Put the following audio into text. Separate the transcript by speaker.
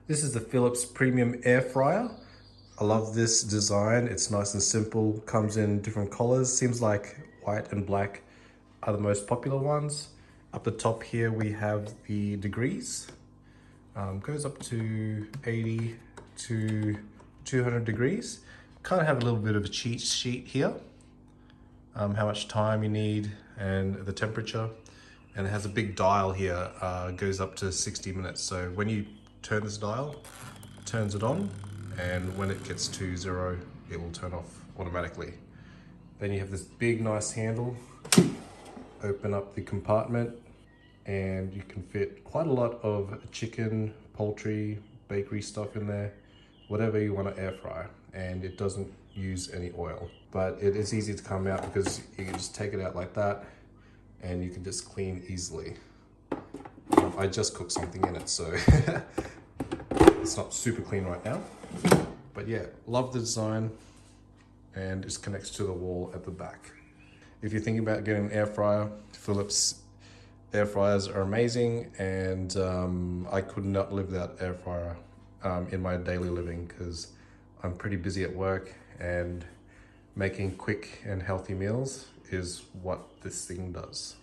Speaker 1: This is the Philips Premium Air Fryer. I love this design. It's nice and simple, comes in different colors. Seems like white and black are the most popular ones. Up the top here we have the degrees. Goes up to 80 to 200 degrees. Kind of have a little bit of a cheat sheet here. How much time you need and the temperature. And it has a big dial here, goes up to 60 minutes. So when you turn this dial, it turns it on, and when it gets to 0, it will turn off automatically. Then you have this big nice handle. Open up the compartment and you can fit quite a lot of chicken, poultry, bakery stuff in there, whatever you want to air fry, and it doesn't use any oil. But it is easy to come out because you can just take it out like that and you can just clean easily. I just cooked something in it, so it's not super clean right now. But yeah, love the design, and it connects to the wall at the back. If you're thinking about getting an air fryer, Philips air fryers are amazing, and I could not live without air fryer in my daily living because I'm pretty busy at work, and making quick and healthy meals is what this thing does.